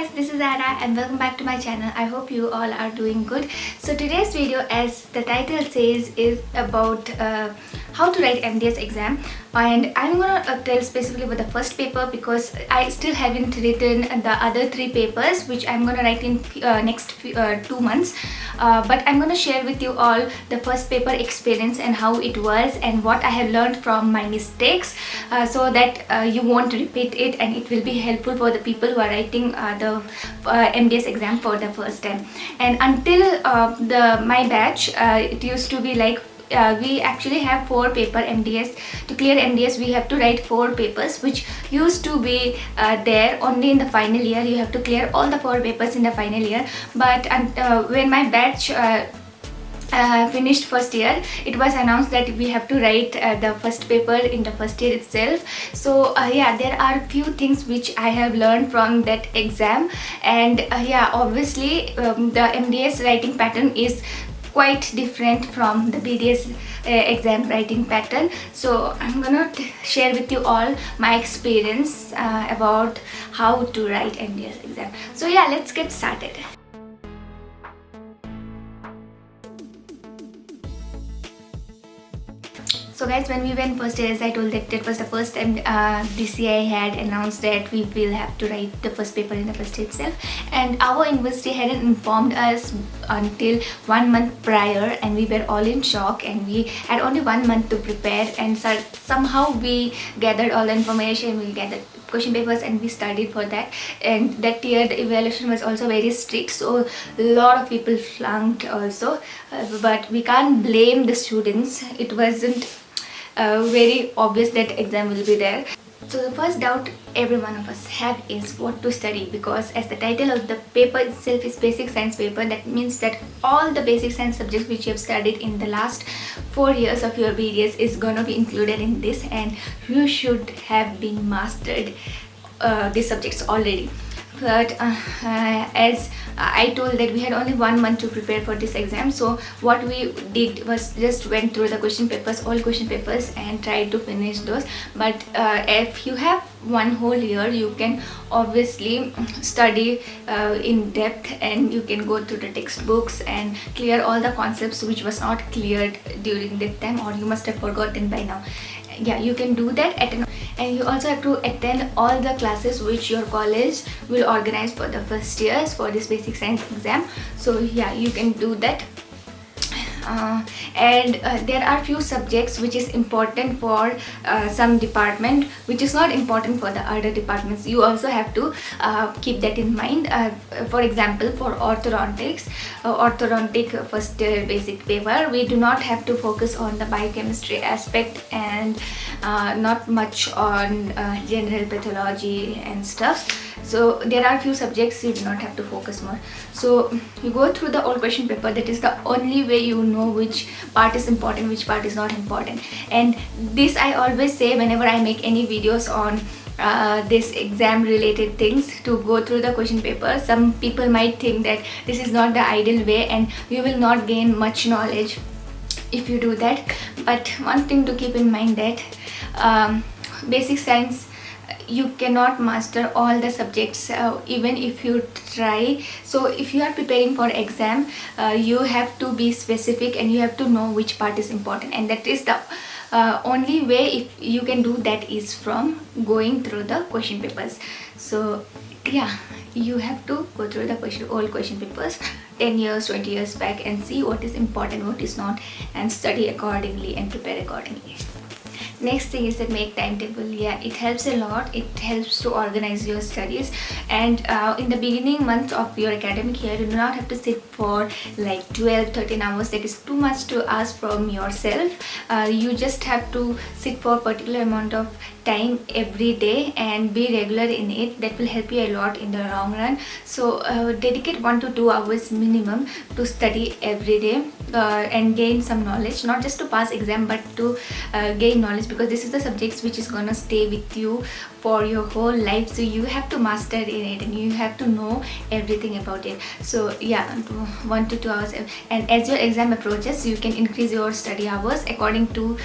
guys, this is Anna and welcome back to my channel. I hope you all are doing good. So today's video, as the title says, is about how to write MDS exam, and I'm gonna tell specifically about the first paper because I still haven't written the other three papers which I'm gonna write in next 2 months. But I'm gonna share with you all the first paper experience and how it was and what I have learned from my mistakes, so that you won't repeat it and it will be helpful for the people who are writing the MDS exam for the first time. And until my batch, it used to be like we actually have 4 paper MDS. To clear MDS we have to write 4 papers, which used to be there only in the final year. You have to clear all the 4 papers in the final year, but when my batch finished first year, it was announced that we have to write the first paper in the first year itself. So yeah, there are few things which I have learned from that exam, and yeah, obviously the MDS writing pattern is quite different from the BDS exam writing pattern. So I'm gonna share with you all my experience about how to write MDS exam. So yeah, let's get started. So guys, when we went first year, as I told, that was the first time DCI had announced that we will have to write the first paper in the first year itself, and our university hadn't informed us until 1 month prior, and we were all in shock, and we had only 1 month to prepare, and somehow we gathered all the information, we gathered question papers, and we studied for that. And that year the evaluation was also very strict, so a lot of people flunked also, but we can't blame the students. It wasn't very obvious that exam will be there. So the first doubt every one of us have is what to study, because as the title of the paper itself is basic science paper, that means that all the basic science subjects which you have studied in the last 4 years of your BDS is gonna be included in this, and you should have been mastered these subjects already. But as I told that we had only 1 month to prepare for this exam, so what we did was just went through the question papers, all question papers, and tried to finish those. But if you have 1 whole year, you can obviously study in depth, and you can go through the textbooks and clear all the concepts which was not cleared during that time, or you must have forgotten by now. Yeah, you can do that and you also have to attend all the classes which your college will organize for the first years for this basic science exam. So yeah, you can do that. And there are few subjects which is important for some department, which is not important for the other departments. You also have to keep that in mind. For example, for orthodontics, orthodontic first basic paper, we do not have to focus on the biochemistry aspect, and not much on general pathology and stuff. So there are few subjects you do not have to focus more. So you go through the old question paper. That is the only way you know which part is important, which part is not important. And this I always say whenever I make any videos on this exam related things, to go through the question paper. Some people might think that this is not the ideal way and you will not gain much knowledge if you do that. But one thing to keep in mind, that basic science, you cannot master all the subjects even if you try. So if you are preparing for exam, you have to be specific and you have to know which part is important, and that is the only way if you can do that is from going through the question papers. So yeah, you have to go through the all question papers 10 years 20 years back and see what is important, what is not, and study accordingly and prepare accordingly. Next thing is that make timetable. Yeah, it helps a lot. It helps to organize your studies, and in the beginning months of your academic year, you do not have to sit for like 12-13 hours. That is too much to ask from yourself. You just have to sit for a particular amount of time every day and be regular in it. That will help you a lot in the long run. So dedicate 1 to 2 hours minimum to study every day and gain some knowledge, not just to pass exam but to gain knowledge, because this is the subjects which is gonna stay with you for your whole life. So you have to master in it and you have to know everything about it. So yeah, 1 to 2 hours. And as your exam approaches, you can increase your study hours according to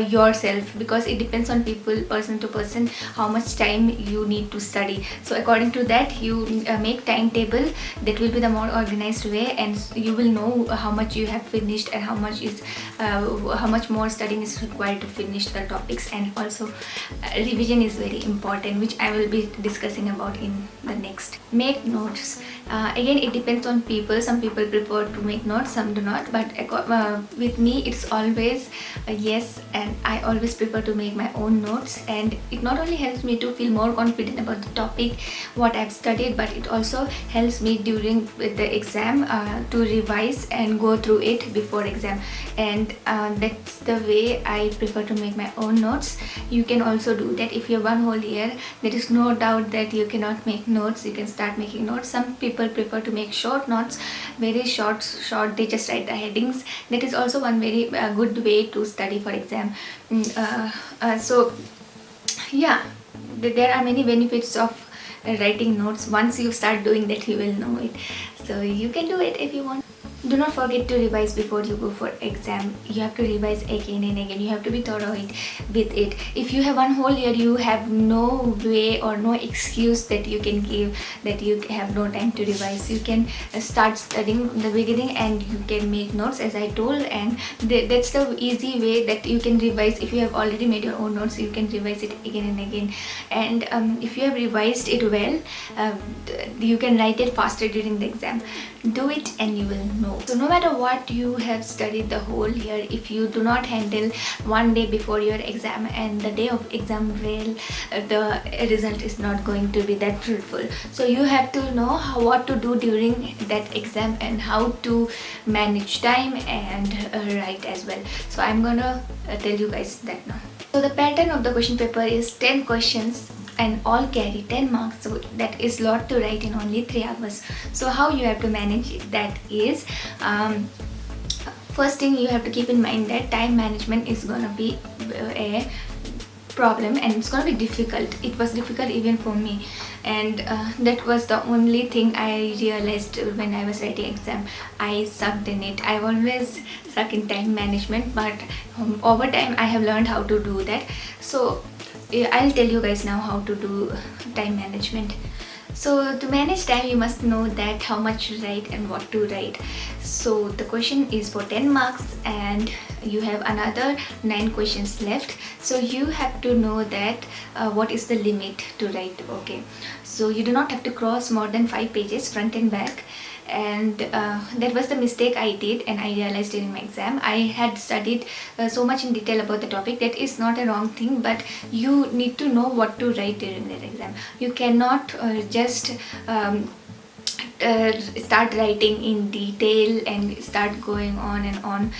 yourself, because it depends on people, person to person, how much time you need to study. So according to that, you make timetable that will be the more organized way, and you will know how much you have finished and how much more studying is required to finish the topics. And also revision is very important, which I will be discussing about in the next. Make notes. Again, it depends on people. Some people prefer to make notes, some do not, but with me it's always yes, and I always prefer to make my own notes. And it not only helps me to feel more confident about the topic what I've studied, but it also helps me during the exam to revise and go through it before exam. And that's the way I prefer to make my own notes. You can also do that. If you have one whole year, there is no doubt that you cannot make notes. You can start making notes. Some people prefer to make short notes, very short, they just write the headings. That is also one very good way to study for exam. So yeah, there are many benefits of writing notes. Once you start doing that, you will know it. So you can do it if you want. Do not forget to revise before you go for exam. You have to revise again and again. You have to be thorough with it. If you have one whole year, you have no way or no excuse that you can give that you have no time to revise. You can start studying in the beginning and you can make notes as I told, and that's the easy way that you can revise. If you have already made your own notes, you can revise it again and again. And if you have revised it well, you can write it faster during the exam. Do it and you will know. So no matter what you have studied the whole year, if you do not handle one day before your exam and the day of exam, the result is not going to be that fruitful. So you have to know what to do during that exam and how to manage time and write as well. So I'm gonna tell you guys that now. So the pattern of the question paper is 10 questions and all carry 10 marks, so that is lot to write in only 3 hours. So how you have to manage it, that is first thing you have to keep in mind that time management is gonna be a problem and it's gonna be difficult. It was difficult even for me, and that was the only thing I realized when I was writing exam. I sucked in it. I always suck in time management, but over time I have learned how to do that. So I'll tell you guys now how to do time management. So to manage time, you must know that how much to write and what to write. So the question is for 10 marks and you have another 9 questions left. So you have to know that what is the limit to write. Okay, so you do not have to cross more than 5 pages front and back. And that was the mistake I did, and I realized during my exam. I had studied so much in detail about the topic. That is not a wrong thing, but you need to know what to write during that exam. You cannot just start writing in detail and start going on and on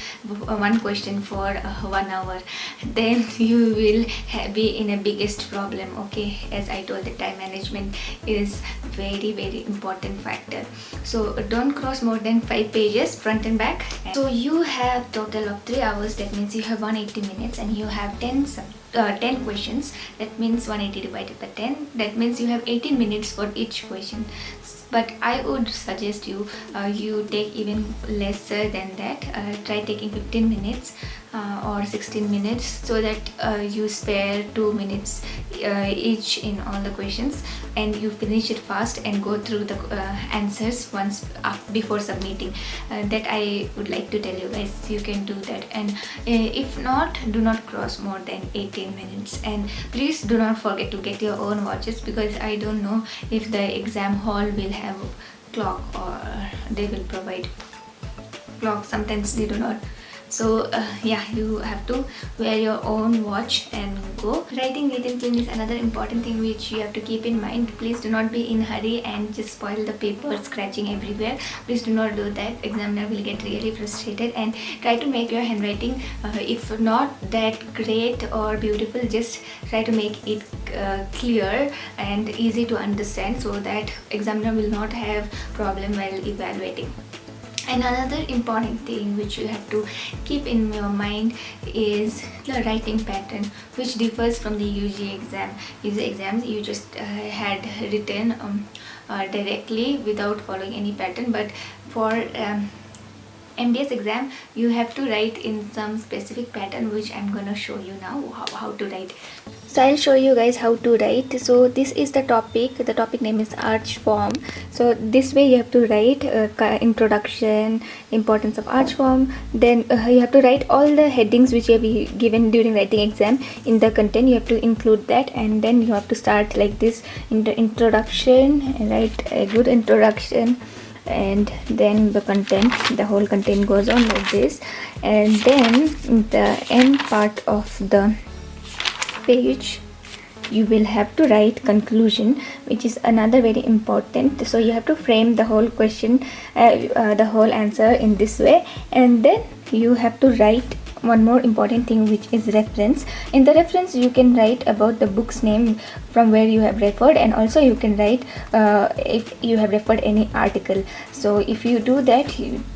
one question for 1 hour. Then you will be in a biggest problem. Okay, as I told, the time management is very important factor. So don't cross more than 5 pages front and back. So you have total of 3 hours. That means you have 180 minutes and you have 10 questions. That means 180 divided by 10. That means you have 18 minutes for each question. But I would suggest you take even lesser than that. Try taking 15 minutes or 16 minutes, so that you spare 2 minutes each in all the questions, and you finish it fast and go through the answers once before submitting. That I would like to tell you guys. You can do that, and if not, do not cross more than 18 minutes. And please do not forget to get your own watches, because I don't know if the exam hall will have clock or they will provide clock. Sometimes they do not. So yeah, you have to wear your own watch and go. Writing neat and clean is another important thing which you have to keep in mind. Please do not be in hurry and just spoil the paper, scratching everywhere. Please do not do that. Examiner will get really frustrated. And try to make your handwriting, if not that great or beautiful, just try to make it clear and easy to understand, so that examiner will not have problem while evaluating. And another important thing which you have to keep in your mind is the writing pattern, which differs from the UG exam. UG exams you just had written directly without following any pattern, but for MDS exam you have to write in some specific pattern, which I'm gonna show you now how to write. So I'll show you guys how to write. So this is the topic name is arch form. So this way you have to write introduction, importance of arch form, then you have to write all the headings which you have given during writing exam. In the content you have to include that, and then you have to start like this in the introduction and write a good introduction, and then the whole content goes on like this, and then the end part of the page you will have to write conclusion, which is another very important. So you have to frame the whole question, the whole answer in this way, and then you have to write one more important thing, which is reference. In the reference you can write about the book's name from where you have referred, and also you can write if you have referred any article. So if you do that,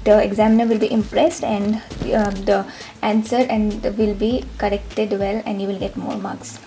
the examiner will be impressed, and the answer and will be corrected well, and you will get more marks.